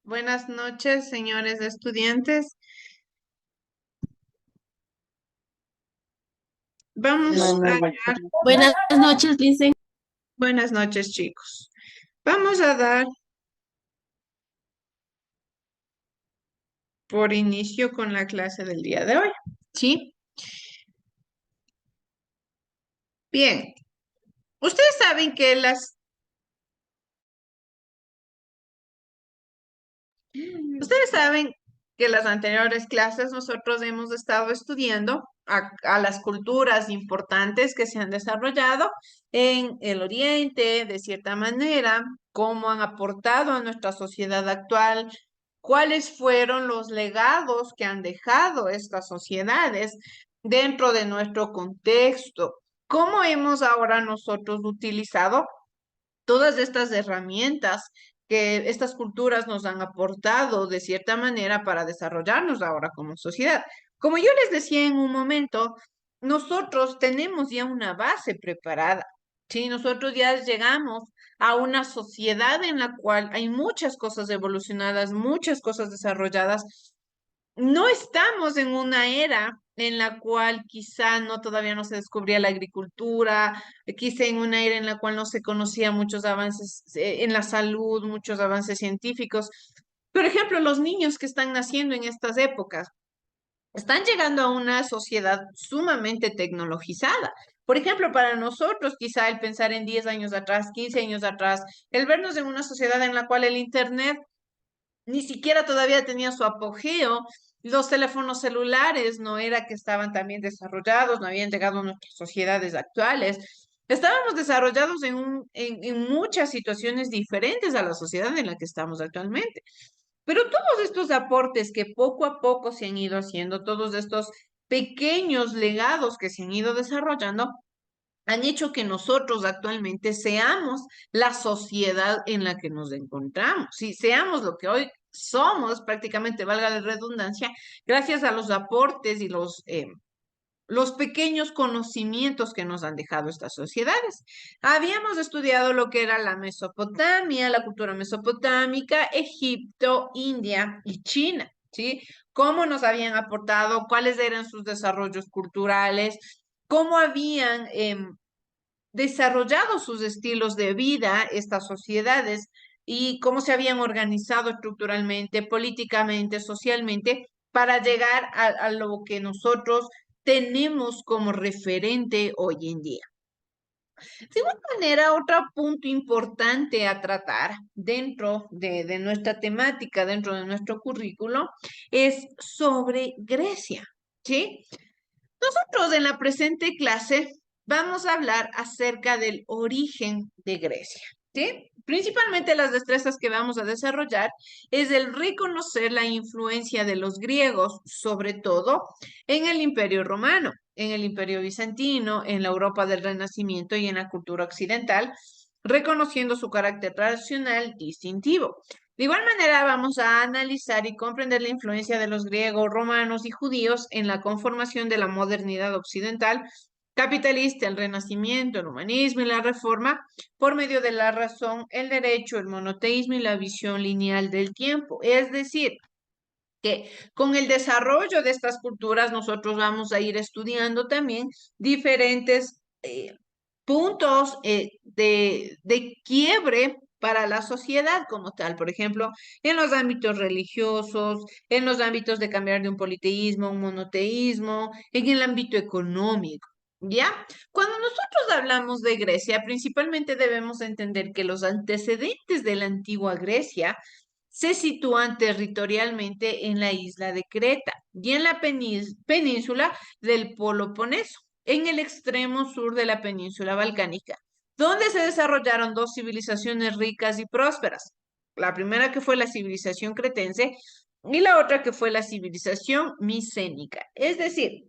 Buenas noches, señores estudiantes. Vamos a dar, Buenas noches, Licen. buenas noches, chicos. Vamos a dar por inicio con la clase del día de hoy. ¿Sí? Bien. Ustedes saben que las anteriores clases nosotros hemos estado estudiando a las culturas importantes que se han desarrollado en el Oriente, de cierta manera, cómo han aportado a nuestra sociedad actual, cuáles fueron los legados que han dejado estas sociedades dentro de nuestro contexto, cómo hemos ahora nosotros utilizado todas estas herramientas que estas culturas nos han aportado de cierta manera para desarrollarnos ahora como sociedad. Como yo les decía en un momento, nosotros tenemos ya una base preparada. Sí, nosotros ya llegamos a una sociedad en la cual hay muchas cosas evolucionadas, muchas cosas desarrolladas. No estamos en una era en la cual quizá no todavía no se descubría la agricultura, quizá en una era en la cual no se conocía muchos avances en la salud, muchos avances científicos. Por ejemplo, los niños que están naciendo en estas épocas están llegando a una sociedad sumamente tecnologizada. Por ejemplo, para nosotros, quizá el pensar en 10 años atrás, 15 años atrás, el vernos en una sociedad en la cual el Internet ni siquiera todavía tenía su apogeo. Los teléfonos celulares no era que estaban también desarrollados, no habían llegado a nuestras sociedades actuales. Estábamos desarrollados en muchas situaciones diferentes a la sociedad en la que estamos actualmente. Pero todos estos aportes que poco a poco se han ido haciendo, todos estos pequeños legados que se han ido desarrollando, han hecho que nosotros actualmente seamos la sociedad en la que nos encontramos, si seamos lo que hoy somos, prácticamente, valga la redundancia, gracias a los aportes y los pequeños conocimientos que nos han dejado estas sociedades. Habíamos estudiado lo que era la Mesopotamia, la cultura mesopotámica, Egipto, India y China, ¿sí? Cómo nos habían aportado, cuáles eran sus desarrollos culturales, cómo habían desarrollado sus estilos de vida, estas sociedades, y cómo se habían organizado estructuralmente, políticamente, socialmente, para llegar a lo que nosotros tenemos como referente hoy en día. De igual manera, otro punto importante a tratar dentro de nuestra temática, dentro de nuestro currículo, es sobre Grecia, ¿sí? Nosotros en la presente clase vamos a hablar acerca del origen de Grecia, ¿sí? Principalmente las destrezas que vamos a desarrollar es el reconocer la influencia de los griegos, sobre todo en el Imperio Romano, en el Imperio Bizantino, en la Europa del Renacimiento y en la cultura occidental, reconociendo su carácter tradicional distintivo. De igual manera, vamos a analizar y comprender la influencia de los griegos, romanos y judíos en la conformación de la modernidad occidental, capitalista, el renacimiento, el humanismo y la reforma, por medio de la razón, el derecho, el monoteísmo y la visión lineal del tiempo. Es decir, que con el desarrollo de estas culturas nosotros vamos a ir estudiando también diferentes puntos de quiebre para la sociedad como tal, por ejemplo, en los ámbitos religiosos, en los ámbitos de cambiar de un politeísmo a un monoteísmo, en el ámbito económico. ¿Ya? Cuando nosotros hablamos de Grecia, principalmente debemos entender que los antecedentes de la antigua Grecia se sitúan territorialmente en la isla de Creta y en la península del Peloponeso, en el extremo sur de la península balcánica, donde se desarrollaron dos civilizaciones ricas y prósperas. La primera que fue la civilización cretense y la otra que fue la civilización micénica. Es decir,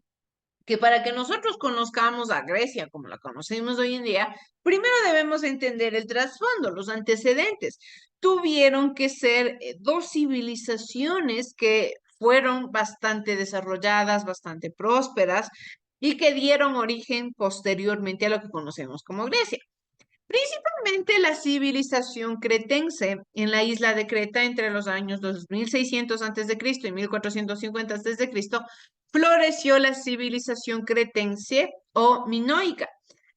que para que nosotros conozcamos a Grecia como la conocemos hoy en día, primero debemos entender el trasfondo, los antecedentes. Tuvieron que ser dos civilizaciones que fueron bastante desarrolladas, bastante prósperas y que dieron origen posteriormente a lo que conocemos como Grecia. Principalmente la civilización cretense en la isla de Creta entre los años 2600 a.C. y 1450 a.C. floreció la civilización cretense o minoica.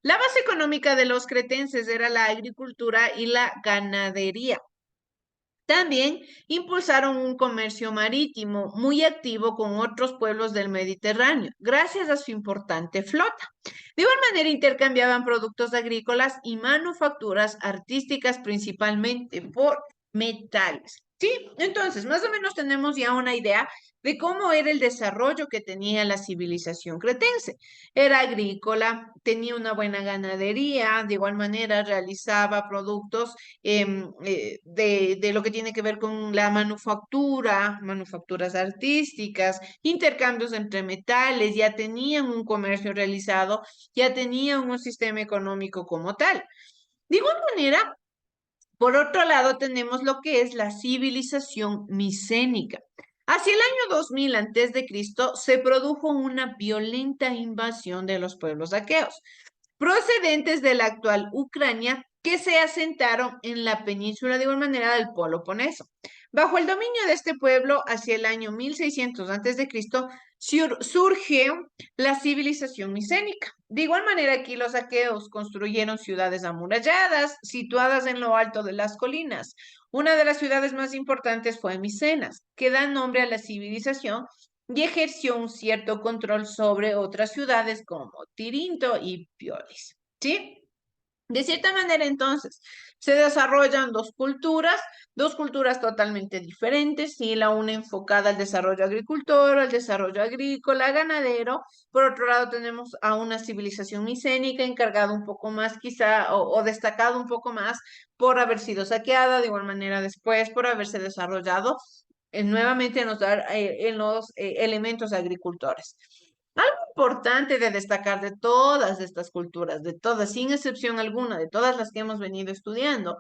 La base económica de los cretenses era la agricultura y la ganadería. También impulsaron un comercio marítimo muy activo con otros pueblos del Mediterráneo, gracias a su importante flota. De igual manera, intercambiaban productos agrícolas y manufacturas artísticas, principalmente por metales. Sí, entonces, más o menos tenemos ya una idea de cómo era el desarrollo que tenía la civilización cretense. Era agrícola, tenía una buena ganadería, de igual manera realizaba productos de lo que tiene que ver con la manufactura, manufacturas artísticas, intercambios entre metales, ya tenían un comercio realizado, ya tenían un sistema económico como tal. De igual manera, por otro lado, tenemos lo que es la civilización micénica. Hacia el año 2000 antes de Cristo se produjo una violenta invasión de los pueblos aqueos procedentes de la actual Ucrania que se asentaron en la península de igual manera del polo poneso. Bajo el dominio de este pueblo, hacia el año 1600 a.C., surge la civilización micénica. De igual manera, aquí los aqueos construyeron ciudades amuralladas, situadas en lo alto de las colinas. Una de las ciudades más importantes fue Micenas, que da nombre a la civilización y ejerció un cierto control sobre otras ciudades como Tirinto y Piolis. ¿Sí? De cierta manera, entonces, se desarrollan dos culturas totalmente diferentes, y la una enfocada al desarrollo agricultor, al desarrollo agrícola, ganadero. Por otro lado, tenemos a una civilización micénica encargada un poco más, quizá, o destacada un poco más por haber sido saqueada, de igual manera después por haberse desarrollado nuevamente en los elementos agricultores. Algo importante de destacar de todas estas culturas, de todas, sin excepción alguna, de todas las que hemos venido estudiando,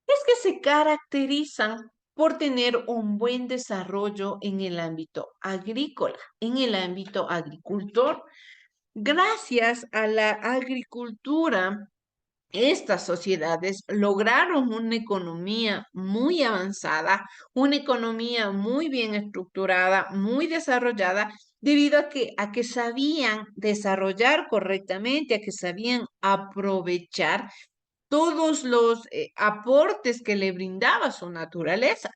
es que se caracterizan por tener un buen desarrollo en el ámbito agrícola, en el ámbito agricultor. Gracias a la agricultura, estas sociedades lograron una economía muy avanzada, una economía muy bien estructurada, muy desarrollada, debido a que sabían desarrollar correctamente, a que sabían aprovechar todos los aportes que le brindaba su naturaleza.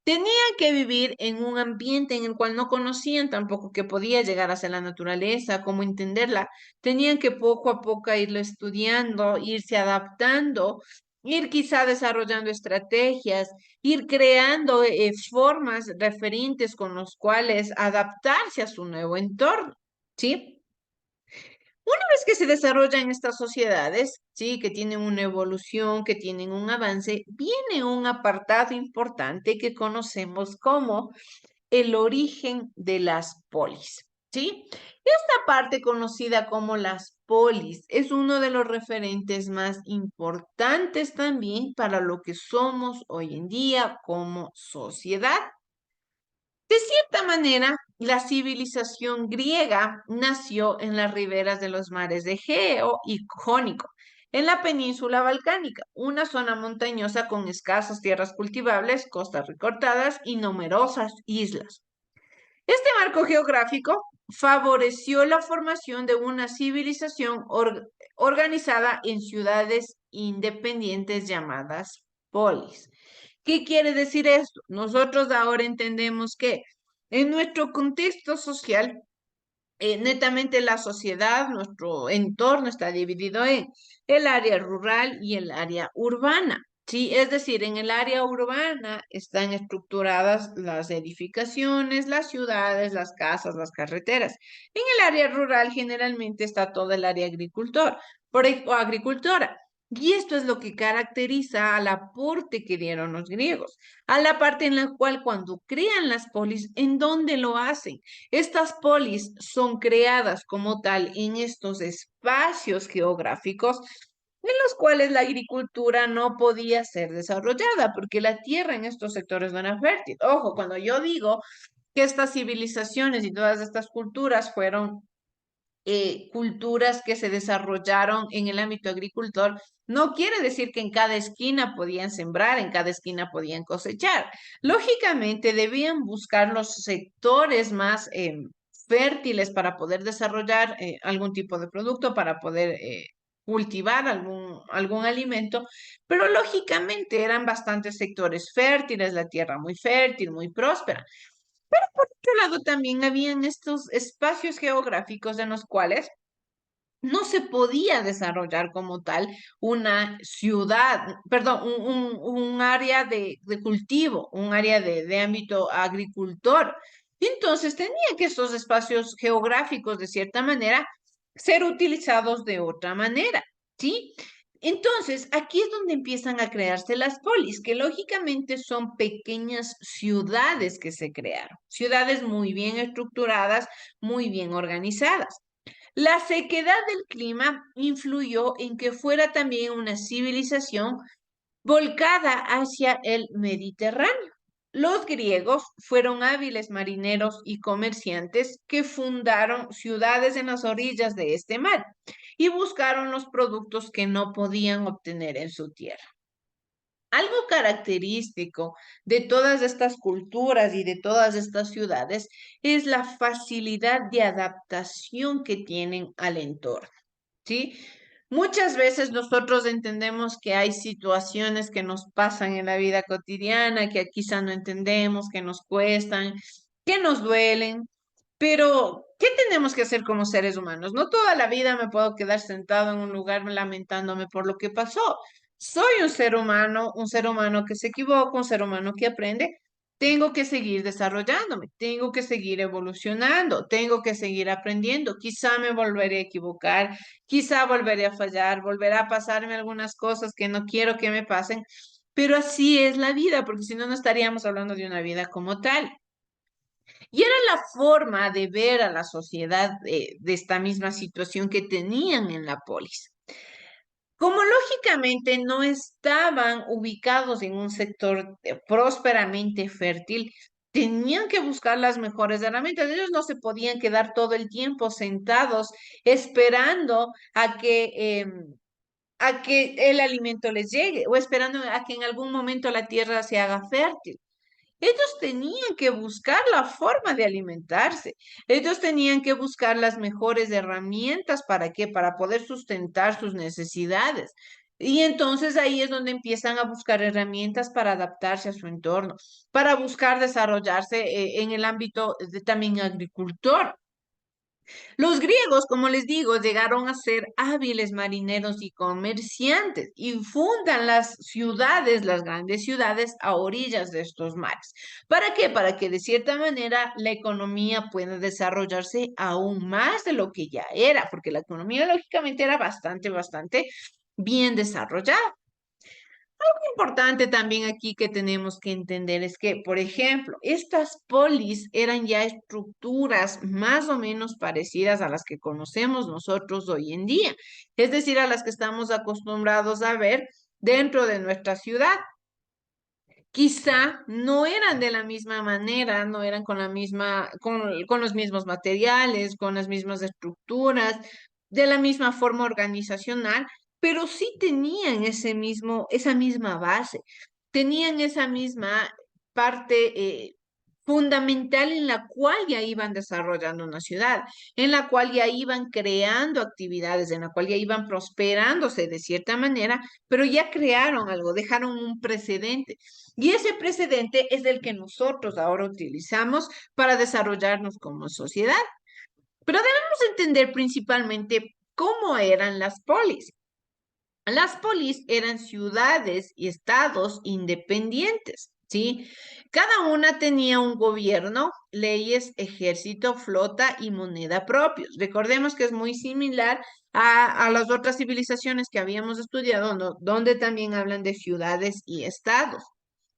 Tenían que vivir en un ambiente en el cual no conocían tampoco que podía llegar hacia la naturaleza, cómo entenderla. Tenían que poco a poco irlo estudiando, irse adaptando, ir quizá desarrollando estrategias, ir creando formas referentes con los cuales adaptarse a su nuevo entorno, ¿sí? Una vez que se desarrollan estas sociedades, sí, que tienen una evolución, que tienen un avance, viene un apartado importante que conocemos como el origen de las polis, ¿sí? Esta parte conocida como las polis es uno de los referentes más importantes también para lo que somos hoy en día como sociedad. De cierta manera, la civilización griega nació en las riberas de los mares de Egeo y Jónico, en la península balcánica, una zona montañosa con escasas tierras cultivables, costas recortadas y numerosas islas. Este marco geográfico favoreció la formación de una civilización organizada en ciudades independientes llamadas polis. ¿Qué quiere decir esto? Nosotros ahora entendemos que en nuestro contexto social, netamente la sociedad, nuestro entorno está dividido en el área rural y el área urbana. Sí, es decir, en el área urbana están estructuradas las edificaciones, las ciudades, las casas, las carreteras. En el área rural generalmente está todo el área o agricultora. Y esto es lo que caracteriza al aporte que dieron los griegos, a la parte en la cual cuando crean las polis, ¿en dónde lo hacen? Estas polis son creadas como tal en estos espacios geográficos en los cuales la agricultura no podía ser desarrollada porque la tierra en estos sectores no era fértil. Ojo, cuando yo digo que estas civilizaciones y todas estas culturas fueron culturas que se desarrollaron en el ámbito agricultor, no quiere decir que en cada esquina podían sembrar, en cada esquina podían cosechar. Lógicamente, debían buscar los sectores más fértiles para poder desarrollar algún tipo de producto, para poder cultivar algún alimento, pero lógicamente eran bastantes sectores fértiles, la tierra muy fértil, muy próspera. Pero por otro lado también habían estos espacios geográficos en los cuales no se podía desarrollar como tal una ciudad, perdón, un área de cultivo, un área de ámbito agricultor. Entonces tenía que esos espacios geográficos, de cierta manera, ser utilizados de otra manera, ¿sí? Entonces, aquí es donde empiezan a crearse las polis, que lógicamente son pequeñas ciudades que se crearon, ciudades muy bien estructuradas, muy bien organizadas. La sequedad del clima influyó en que fuera también una civilización volcada hacia el Mediterráneo. Los griegos fueron hábiles marineros y comerciantes que fundaron ciudades en las orillas de este mar y buscaron los productos que no podían obtener en su tierra. Algo característico de todas estas culturas y de todas estas ciudades es la facilidad de adaptación que tienen al entorno, ¿sí? Muchas veces nosotros entendemos que hay situaciones que nos pasan en la vida cotidiana, que quizá no entendemos, que nos cuestan, que nos duelen, pero ¿qué tenemos que hacer como seres humanos? No toda la vida me puedo quedar sentado en un lugar lamentándome por lo que pasó. Soy un ser humano que se equivoca, un ser humano que aprende. Tengo que seguir desarrollándome, tengo que seguir evolucionando, tengo que seguir aprendiendo. Quizá me volveré a equivocar, quizá volveré a fallar, volverá a pasarme algunas cosas que no quiero que me pasen, pero así es la vida, porque si no, no estaríamos hablando de una vida como tal. Y era la forma de ver a la sociedad de esta misma situación que tenían en la polis. Como lógicamente no estaban ubicados en un sector prósperamente fértil, tenían que buscar las mejores herramientas. Ellos no se podían quedar todo el tiempo sentados esperando a que el alimento les llegue o esperando a que en algún momento la tierra se haga fértil. Ellos tenían que buscar la forma de alimentarse. Ellos tenían que buscar las mejores herramientas para qué, para poder sustentar sus necesidades. Y entonces ahí es donde empiezan a buscar herramientas para adaptarse a su entorno, para buscar desarrollarse en el ámbito de también agricultor. Los griegos, como les digo, llegaron a ser hábiles marineros y comerciantes y fundan las ciudades, las grandes ciudades a orillas de estos mares. ¿Para qué? Para que de cierta manera la economía pueda desarrollarse aún más de lo que ya era, porque la economía lógicamente era bastante bien desarrollada. Importante también aquí que tenemos que entender es que, por ejemplo, estas polis eran ya estructuras más o menos parecidas a las que conocemos nosotros hoy en día, es decir, a las que estamos acostumbrados a ver dentro de nuestra ciudad. Quizá no eran de la misma manera, no eran con la misma, con los mismos materiales, con las mismas estructuras, de la misma forma organizacional, pero sí tenían esa misma base, tenían esa misma parte fundamental en la cual ya iban desarrollando una ciudad, en la cual ya iban creando actividades, en la cual ya iban prosperándose de cierta manera, pero ya crearon algo, dejaron un precedente. Y ese precedente es el que nosotros ahora utilizamos para desarrollarnos como sociedad. Pero debemos entender principalmente cómo eran las polis. Las polis eran ciudades y estados independientes, ¿sí? Cada una tenía un gobierno, leyes, ejército, flota y moneda propios. Recordemos que es muy similar a las otras civilizaciones que habíamos estudiado, donde también hablan de ciudades y estados,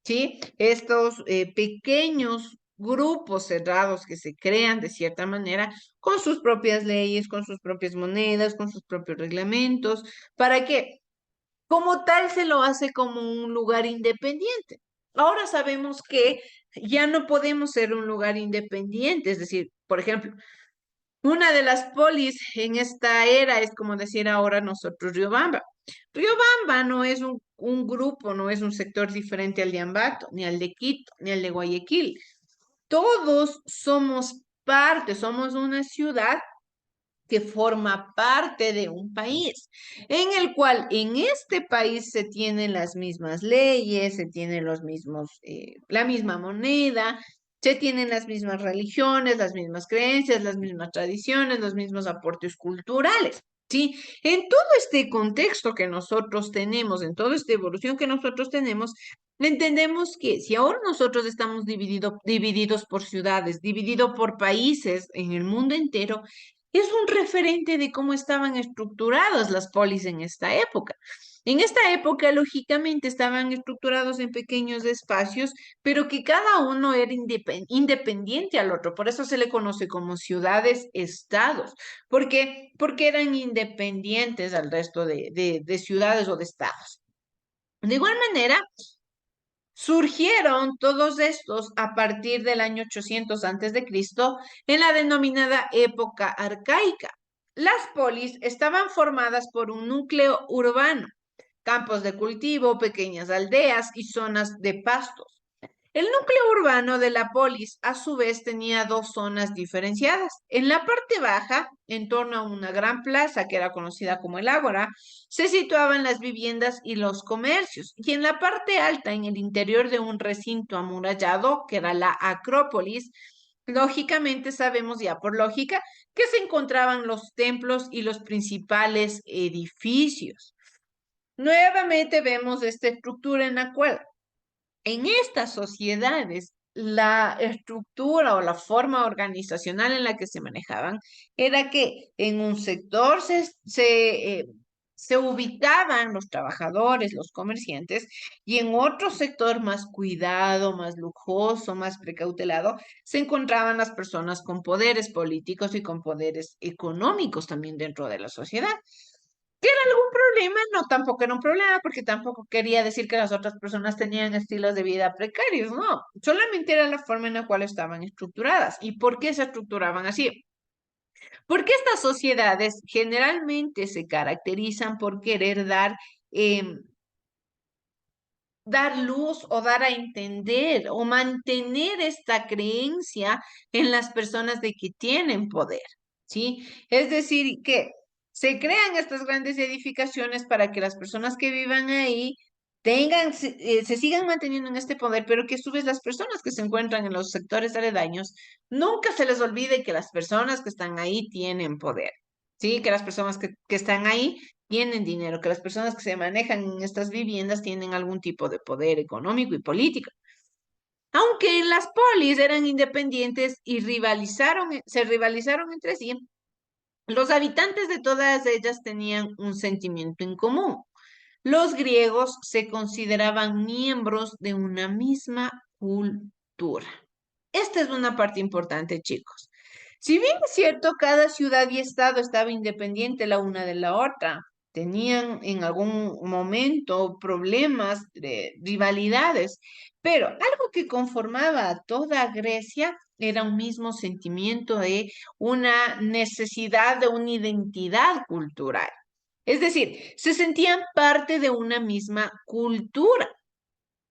¿sí? Estos pequeños grupos cerrados que se crean de cierta manera con sus propias leyes, con sus propias monedas, con sus propios reglamentos. ¿Para qué? Como tal se lo hace como un lugar independiente. Ahora sabemos que ya no podemos ser un lugar independiente, es decir, por ejemplo, Una de las polis en esta era es como decir ahora nosotros Riobamba. Riobamba no es un grupo, no es un sector diferente al de Ambato, ni al de Quito, ni al de Guayaquil. Todos somos parte, somos una ciudad que forma parte de un país, en el cual en este país se tienen las mismas leyes, se tienen los mismos, la misma moneda, se tienen las mismas religiones, las mismas creencias, las mismas tradiciones, los mismos aportes culturales. ¿Sí? En todo este contexto que nosotros tenemos, en toda esta evolución que nosotros tenemos, entendemos que si ahora nosotros estamos divididos por ciudades, divididos por países en el mundo entero, es un referente de cómo estaban estructuradas las polis en esta época. En esta época, lógicamente, estaban estructurados en pequeños espacios, pero que cada uno era independiente al otro. Por eso se le conoce como ciudades-estados. Porque eran independientes al resto de ciudades o de estados. De igual manera, surgieron todos estos a partir del año 800 antes de Cristo en la denominada época arcaica. Las polis estaban formadas por un núcleo urbano, campos de cultivo, pequeñas aldeas y zonas de pastos. El núcleo urbano de la polis, a su vez, tenía dos zonas diferenciadas. En la parte baja, en torno a una gran plaza que era conocida como el Ágora, se situaban las viviendas y los comercios. Y en la parte alta, en el interior de un recinto amurallado, que era la Acrópolis, lógicamente sabemos ya por lógica que se encontraban los templos y los principales edificios. Nuevamente vemos esta estructura en la cual en estas sociedades, la estructura o la forma organizacional en la que se manejaban era que en un sector se ubicaban los trabajadores, los comerciantes, y en otro sector más cuidado, más lujoso, más precautelado, se encontraban las personas con poderes políticos y con poderes económicos también dentro de la sociedad. ¿Que era algún problema? No, tampoco era un problema, porque tampoco quería decir que las otras personas tenían estilos de vida precarios, no, solamente era la forma en la cual estaban estructuradas. ¿Y por qué se estructuraban así? Porque estas sociedades generalmente se caracterizan por querer dar luz o dar a entender o mantener esta creencia en las personas de que tienen poder, ¿sí? Es decir, que se crean estas grandes edificaciones para que las personas que vivan ahí se sigan manteniendo en este poder, pero que a su vez las personas que se encuentran en los sectores aledaños, nunca se les olvide que las personas que están ahí tienen poder, ¿sí? Que las personas que están ahí tienen dinero, que las personas que se manejan en estas viviendas tienen algún tipo de poder económico y político. Aunque las polis eran independientes y se rivalizaron entre sí, los habitantes de todas ellas tenían un sentimiento en común. Los griegos se consideraban miembros de una misma cultura. Esta es una parte importante, chicos. Si bien es cierto, cada ciudad y estado estaba independiente la una de la otra, tenían en algún momento problemas de rivalidades, pero algo que conformaba a toda Grecia era un mismo sentimiento de una necesidad de una identidad cultural. Es decir, se sentían parte de una misma cultura,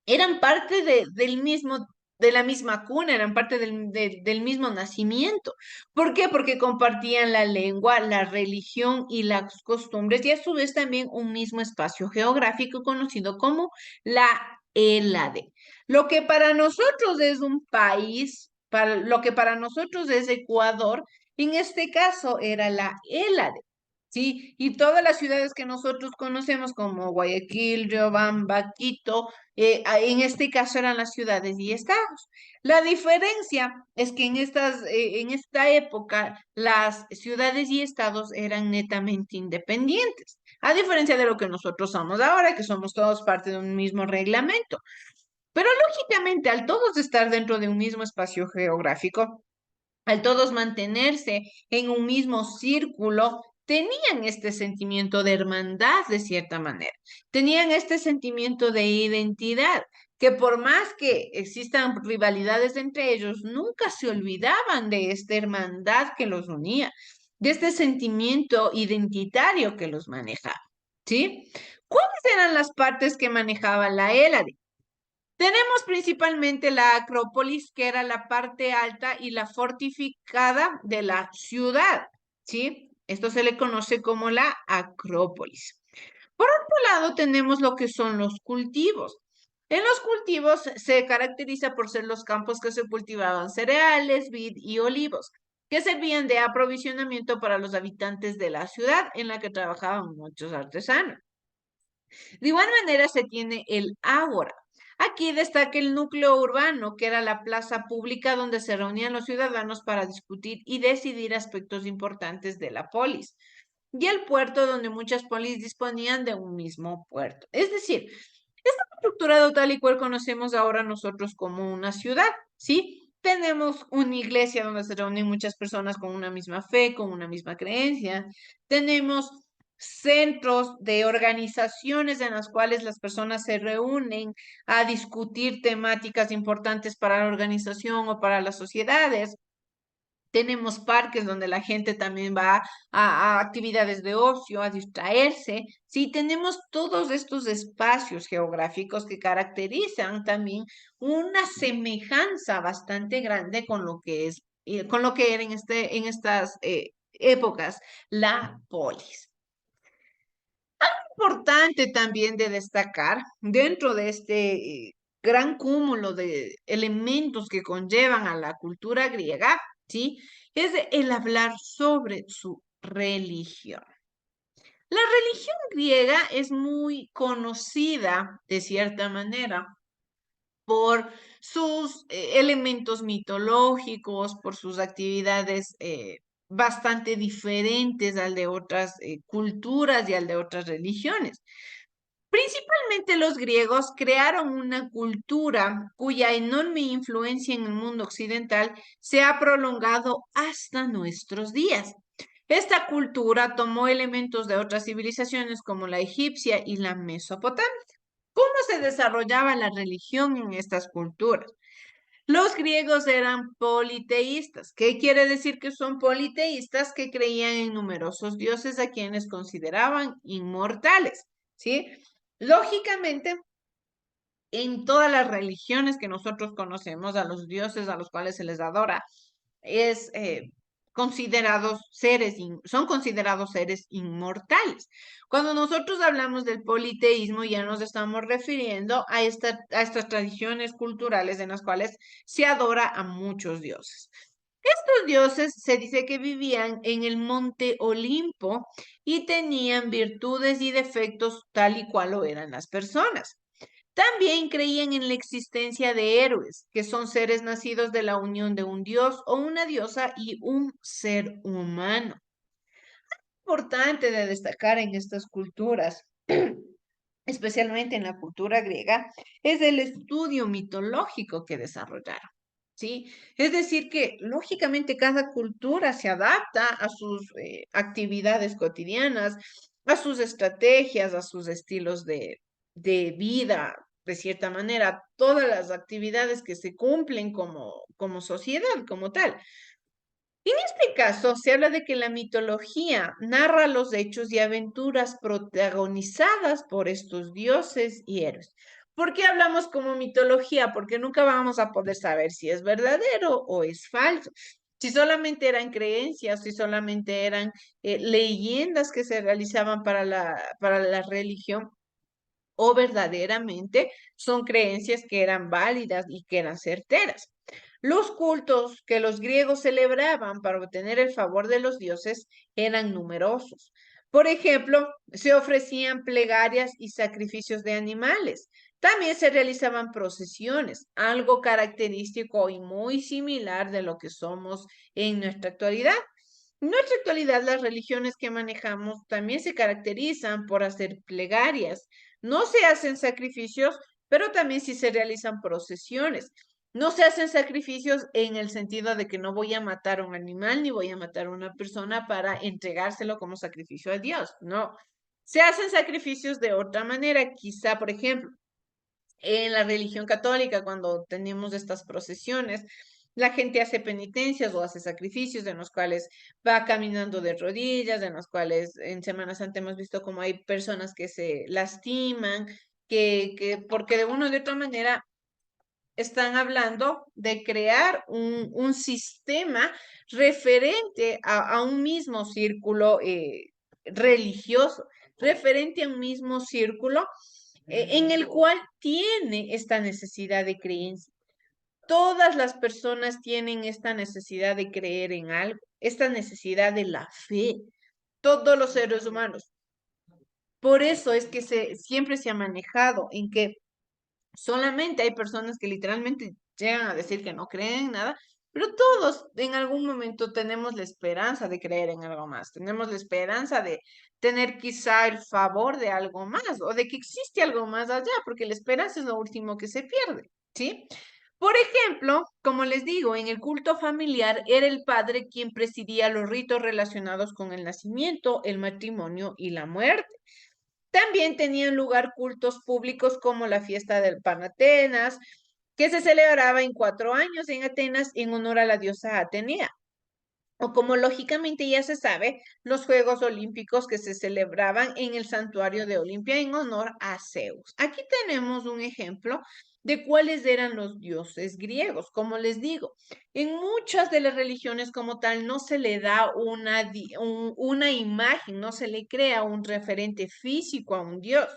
eran parte de la misma cuna, eran parte del mismo nacimiento. ¿Por qué? Porque compartían la lengua, la religión y las costumbres y a su vez también un mismo espacio geográfico conocido como la Hélade. Lo que para nosotros es un país, lo que para nosotros es Ecuador, en este caso era la Hélade. ¿Sí? Y todas las ciudades que nosotros conocemos como Guayaquil, Riobamba, Quito, en este caso eran las ciudades y estados. La diferencia es que en esta época las ciudades y estados eran netamente independientes, a diferencia de lo que nosotros somos ahora, que somos todos parte de un mismo reglamento. Pero lógicamente, al todos estar dentro de un mismo espacio geográfico, al todos mantenerse en un mismo círculo, tenían este sentimiento de hermandad de cierta manera, tenían este sentimiento de identidad, que por más que existan rivalidades entre ellos, nunca se olvidaban de esta hermandad que los unía, de este sentimiento identitario que los manejaba, ¿sí? ¿Cuáles eran las partes que manejaba la Hélade? Tenemos principalmente la Acrópolis, que era la parte alta y la fortificada de la ciudad, ¿sí? Esto se le conoce como la Acrópolis. Por otro lado, tenemos lo que son los cultivos. En los cultivos se caracteriza por ser los campos que se cultivaban cereales, vid y olivos, que servían de aprovisionamiento para los habitantes de la ciudad en la que trabajaban muchos artesanos. De igual manera se tiene el ágora. Aquí destaca el núcleo urbano, que era la plaza pública donde se reunían los ciudadanos para discutir y decidir aspectos importantes de la polis. Y el puerto, donde muchas polis disponían de un mismo puerto. Es decir, esta estructura tal y cual conocemos ahora nosotros como una ciudad, ¿sí? Tenemos una iglesia donde se reúnen muchas personas con una misma fe, con una misma creencia. Tenemos centros de organizaciones en las cuales las personas se reúnen a discutir temáticas importantes para la organización o para las sociedades. Tenemos parques donde la gente también va a actividades de ocio, a distraerse. Sí, tenemos todos estos espacios geográficos que caracterizan también una semejanza bastante grande con lo que es, con lo que era en estas épocas la polis. Importante también de destacar dentro de este gran cúmulo de elementos que conllevan a la cultura griega, ¿sí? Es el hablar sobre su religión. La religión griega es muy conocida, de cierta manera, por sus elementos mitológicos, por sus actividades bastante diferentes al de otras culturas y al de otras religiones. Principalmente los griegos crearon una cultura cuya enorme influencia en el mundo occidental se ha prolongado hasta nuestros días. Esta cultura tomó elementos de otras civilizaciones como la egipcia y la mesopotámica. ¿Cómo se desarrollaba la religión en estas culturas? Los griegos eran politeístas. ¿Qué quiere decir que son politeístas? Que creían en numerosos dioses a quienes consideraban inmortales, ¿sí? Lógicamente, en todas las religiones que nosotros conocemos, a los dioses a los cuales se les adora, es son considerados seres inmortales. Cuando nosotros hablamos del politeísmo, ya nos estamos refiriendo a estas tradiciones culturales en las cuales se adora a muchos dioses. Estos dioses se dice que vivían en el monte Olimpo y tenían virtudes y defectos tal y cual lo eran las personas. También creían en la existencia de héroes, que son seres nacidos de la unión de un dios o una diosa y un ser humano. Importante de destacar en estas culturas, especialmente en la cultura griega, es el estudio mitológico que desarrollaron. ¿Sí? Es decir, que lógicamente cada cultura se adapta a sus actividades cotidianas, a sus estrategias, a sus estilos de vida, de cierta manera, todas las actividades que se cumplen como sociedad, como tal. En este caso, se habla de que la mitología narra los hechos y aventuras protagonizadas por estos dioses y héroes. ¿Por qué hablamos como mitología? Porque nunca vamos a poder saber si es verdadero o es falso. Si solamente eran creencias, si solamente eran leyendas que se realizaban para la religión, o verdaderamente son creencias que eran válidas y que eran certeras. Los cultos que los griegos celebraban para obtener el favor de los dioses eran numerosos. Por ejemplo, se ofrecían plegarias y sacrificios de animales. También se realizaban procesiones, algo característico y muy similar de lo que somos en nuestra actualidad. En nuestra actualidad, las religiones que manejamos también se caracterizan por hacer plegarias. No se hacen sacrificios, pero también sí se realizan procesiones. No se hacen sacrificios en el sentido de que no voy a matar a un animal ni voy a matar a una persona para entregárselo como sacrificio a Dios. No. Se hacen sacrificios de otra manera. Quizá, por ejemplo, En la religión católica, cuando tenemos estas procesiones, la gente hace penitencias o hace sacrificios en los cuales va caminando de rodillas, en los cuales en Semana Santa hemos visto como hay personas que se lastiman, porque de una u otra manera están hablando de crear un sistema referente a un mismo círculo religioso, referente a un mismo círculo en el cual tiene esta necesidad de creencia. Todas las personas tienen esta necesidad de creer en algo, esta necesidad de la fe, todos los seres humanos. Por eso es que siempre se ha manejado en que solamente hay personas que literalmente llegan a decir que no creen en nada, pero todos en algún momento tenemos la esperanza de creer en algo más, tenemos la esperanza de tener quizá el favor de algo más o de que existe algo más allá, porque la esperanza es lo último que se pierde, ¿sí? Por ejemplo, como les digo, en el culto familiar era el padre quien presidía los ritos relacionados con el nacimiento, el matrimonio y la muerte. También tenían lugar cultos públicos como la fiesta del Pan Atenas, que se celebraba en 4 años en Atenas en honor a la diosa Atenea. O como lógicamente ya se sabe, los Juegos Olímpicos que se celebraban en el santuario de Olimpia en honor a Zeus. Aquí tenemos un ejemplo de cuáles eran los dioses griegos. Como les digo, en muchas de las religiones como tal no se le da una imagen, no se le crea un referente físico a un dios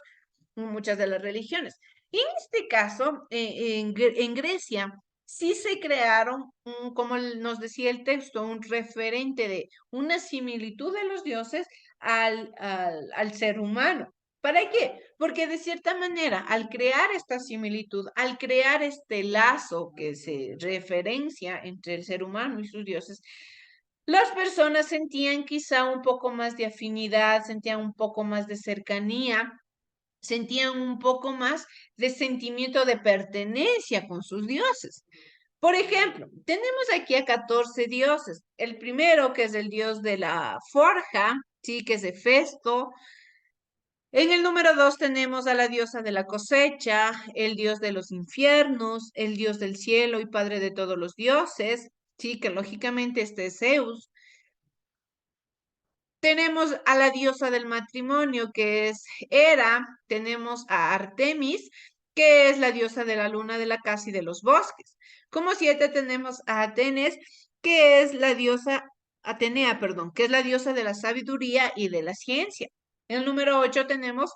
en muchas de las religiones. Y en este caso, en Grecia, sí se crearon, como nos decía el texto, un referente de una similitud de los dioses al ser humano. ¿Para qué? Porque de cierta manera, al crear esta similitud, al crear este lazo que se referencia entre el ser humano y sus dioses, las personas sentían quizá un poco más de afinidad, sentían un poco más de cercanía, sentían un poco más de sentimiento de pertenencia con sus dioses. Por ejemplo, tenemos aquí a 14 dioses. El primero, que es el dios de la forja, sí, que es Hefesto. En el número 2 tenemos a la diosa de la cosecha, el dios de los infiernos, el dios del cielo y padre de todos los dioses, sí, que lógicamente este es Zeus. Tenemos a la diosa del matrimonio, que es Hera. Tenemos a Artemis, que es la diosa de la luna, de la casa y de los bosques. Como 7 tenemos a Atenes, que es la diosa, Atenea, perdón, que es la diosa de la sabiduría y de la ciencia. En el número 8 tenemos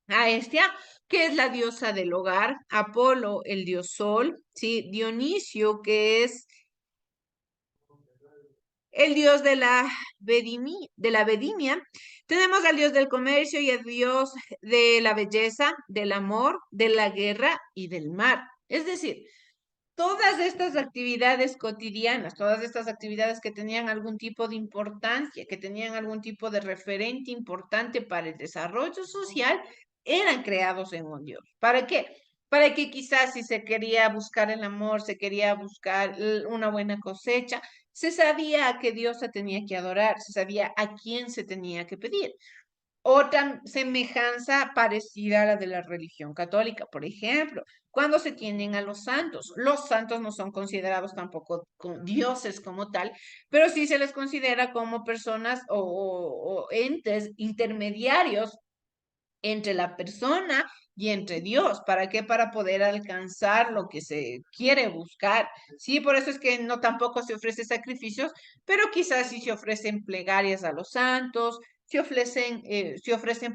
a Hestia, que es la diosa del hogar, Apolo, el dios sol, ¿sí? Dionisio, que es el dios de la vendimia. Tenemos al dios del comercio y al dios de la belleza, del amor, de la guerra y del mar. Es decir, todas estas actividades cotidianas, todas estas actividades que tenían algún tipo de importancia, que tenían algún tipo de referente importante para el desarrollo social, eran creados en un Dios. ¿Para qué? Para que quizás si se quería buscar el amor, se quería buscar una buena cosecha, se sabía a qué Dios se tenía que adorar, se sabía a quién se tenía que pedir. Otra semejanza parecida a la de la religión católica, por ejemplo, cuando se tienen a los santos no son considerados tampoco como dioses como tal, pero sí se les considera como personas o entes intermediarios entre la persona y entre Dios. ¿Para qué? Para poder alcanzar lo que se quiere buscar. Sí, por eso es que no tampoco se ofrece sacrificios, pero quizás sí se ofrecen plegarias a los santos, se ofrecen,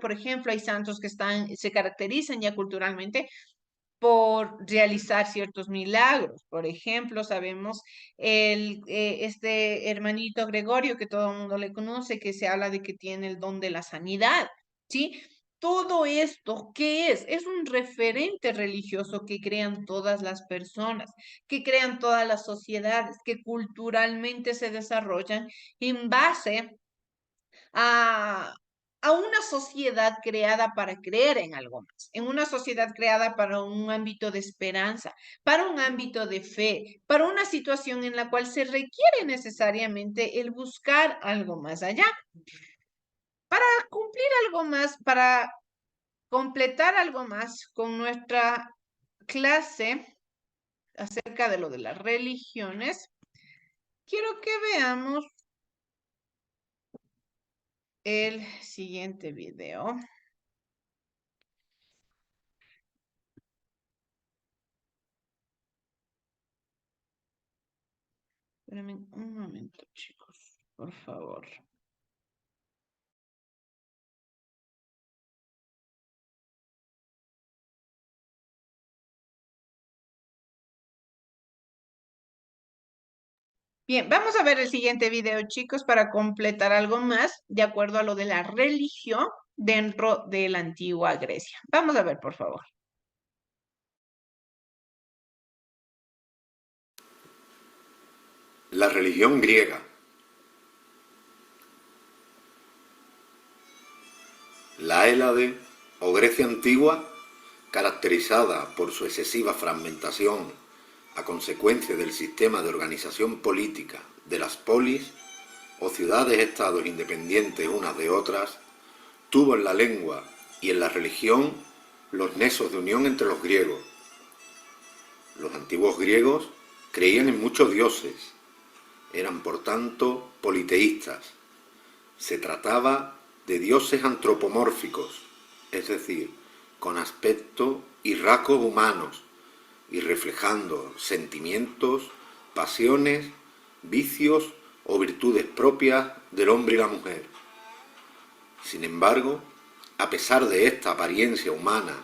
por ejemplo, hay santos que se caracterizan ya culturalmente por realizar ciertos milagros. Por ejemplo, sabemos este hermanito Gregorio, que todo el mundo le conoce, que se habla de que tiene el don de la sanidad, ¿sí? Todo esto, ¿qué es? Es un referente religioso que crean todas las personas, que crean todas las sociedades, que culturalmente se desarrollan en base a, a una sociedad creada para creer en algo más, en una sociedad creada para un ámbito de esperanza, para un ámbito de fe, para una situación en la cual se requiere necesariamente el buscar algo más allá. Para cumplir algo más, para completar algo más con nuestra clase acerca de lo de las religiones, quiero que veamos el siguiente video. Espérenme un momento, chicos, por favor. Bien, vamos a ver el siguiente video, chicos, para completar algo más de acuerdo a lo de la religión dentro de la antigua Grecia. Vamos a ver, por favor. La religión griega. La Hélade, o Grecia antigua, caracterizada por su excesiva fragmentación a consecuencia del sistema de organización política de las polis, o ciudades-estados independientes unas de otras, tuvo en la lengua y en la religión los nexos de unión entre los griegos. Los antiguos griegos creían en muchos dioses, eran por tanto politeístas. Se trataba de dioses antropomórficos, es decir, con aspecto y rasgos humanos, y reflejando sentimientos, pasiones, vicios o virtudes propias del hombre y la mujer. Sin embargo, a pesar de esta apariencia humana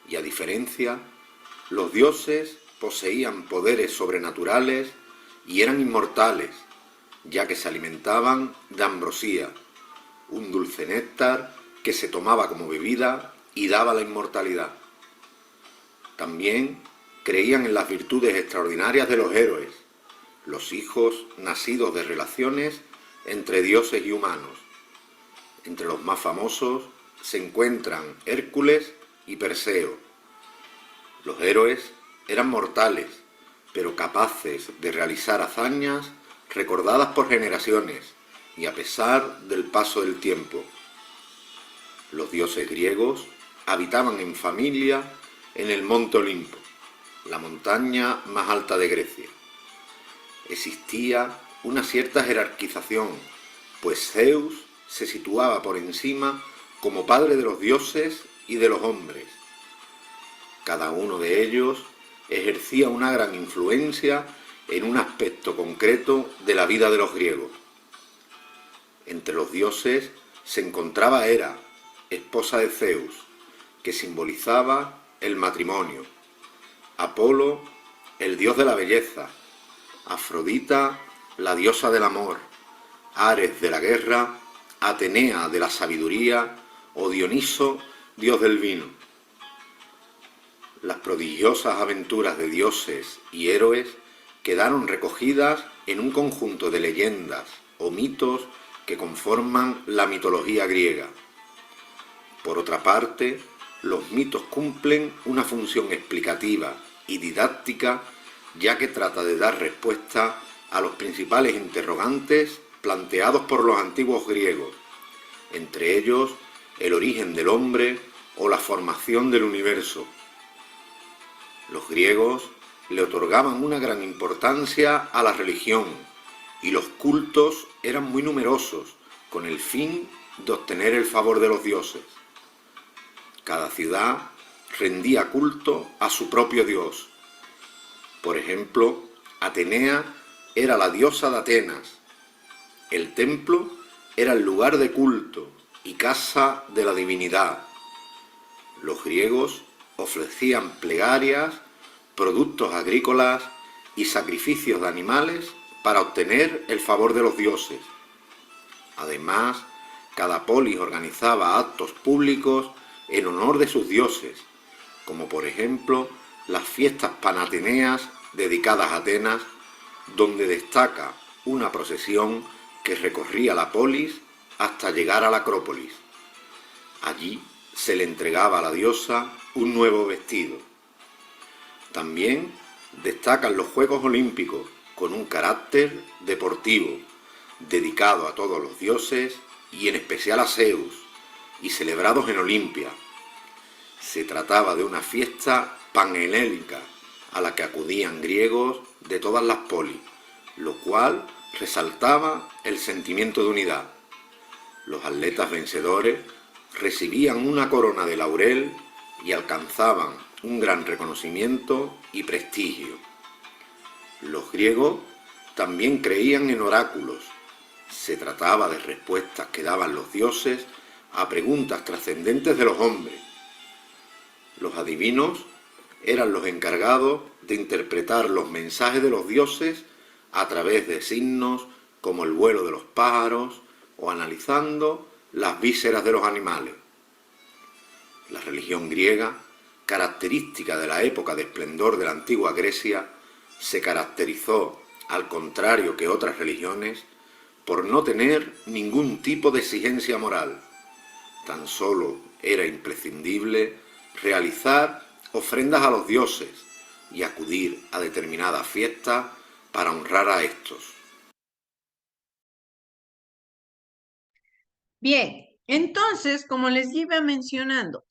y a diferencia, los dioses poseían poderes sobrenaturales y eran inmortales, ya que se alimentaban de ambrosía, un dulce néctar que se tomaba como bebida y daba la inmortalidad. También creían en las virtudes extraordinarias de los héroes, los hijos nacidos de relaciones entre dioses y humanos. Entre los más famosos se encuentran Hércules y Perseo. Los héroes eran mortales, pero capaces de realizar hazañas recordadas por generaciones y a pesar del paso del tiempo. Los dioses griegos habitaban en familia en el monte Olimpo, la montaña más alta de Grecia. Existía una cierta jerarquización, pues Zeus se situaba por encima como padre de los dioses y de los hombres. Cada uno de ellos ejercía una gran influencia en un aspecto concreto de la vida de los griegos. Entre los dioses se encontraba Hera, esposa de Zeus, que simbolizaba el matrimonio, Apolo, el dios de la belleza, Afrodita, la diosa del amor, Ares de la guerra, Atenea de la sabiduría o Dioniso, dios del vino. Las prodigiosas aventuras de dioses y héroes quedaron recogidas en un conjunto de leyendas o mitos que conforman la mitología griega. Por otra parte, los mitos cumplen una función explicativa y didáctica, ya que trata de dar respuesta a los principales interrogantes planteados por los antiguos griegos, entre ellos el origen del hombre o la formación del universo. Los griegos le otorgaban una gran importancia a la religión y los cultos eran muy numerosos, con el fin de obtener el favor de los dioses. Cada ciudad rendía culto a su propio dios. Por ejemplo, Atenea era la diosa de Atenas. El templo era el lugar de culto y casa de la divinidad. Los griegos ofrecían plegarias, productos agrícolas y sacrificios de animales para obtener el favor de los dioses. Además, cada polis organizaba actos públicos en honor de sus dioses, como por ejemplo las fiestas panateneas dedicadas a Atenas, donde destaca una procesión que recorría la polis hasta llegar a la Acrópolis. Allí se le entregaba a la diosa un nuevo vestido. También destacan los Juegos Olímpicos, con un carácter deportivo, dedicado a todos los dioses y en especial a Zeus, y celebrados en Olimpia. Se trataba de una fiesta panhelénica, a la que acudían griegos de todas las polis, lo cual resaltaba el sentimiento de unidad. Los atletas vencedores recibían una corona de laurel y alcanzaban un gran reconocimiento y prestigio. Los griegos también creían en oráculos. Se trataba de respuestas que daban los dioses a preguntas trascendentes de los hombres. Los adivinos eran los encargados de interpretar los mensajes de los dioses a través de signos como el vuelo de los pájaros o analizando las vísceras de los animales. La religión griega, característica de la época de esplendor de la antigua Grecia, se caracterizó, al contrario que otras religiones, por no tener ningún tipo de exigencia moral. Tan solo era imprescindible realizar ofrendas a los dioses y acudir a determinadas fiestas para honrar a estos. Bien, entonces, como les iba mencionando,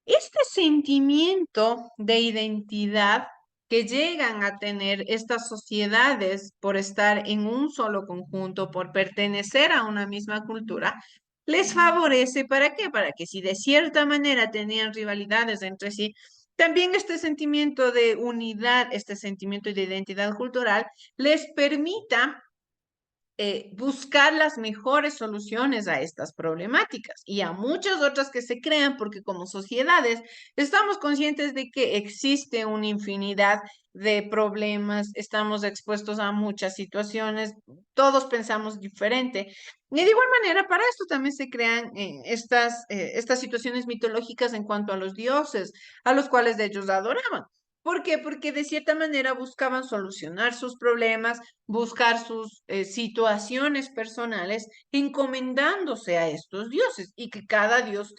este sentimiento de identidad que llegan a tener estas sociedades por estar en un solo conjunto, por pertenecer a una misma cultura, les favorece, ¿para qué? Para que si de cierta manera tenían rivalidades entre sí, también este sentimiento de unidad, este sentimiento de identidad cultural, les permita buscar las mejores soluciones a estas problemáticas y a muchas otras que se crean, porque como sociedades estamos conscientes de que existe una infinidad de problemas, estamos expuestos a muchas situaciones, todos pensamos diferente. Y de igual manera, para esto también se crean estas situaciones mitológicas en cuanto a los dioses, a los cuales ellos adoraban. ¿Por qué? Porque de cierta manera buscaban solucionar sus problemas, buscar sus situaciones personales, encomendándose a estos dioses y que cada dios tenía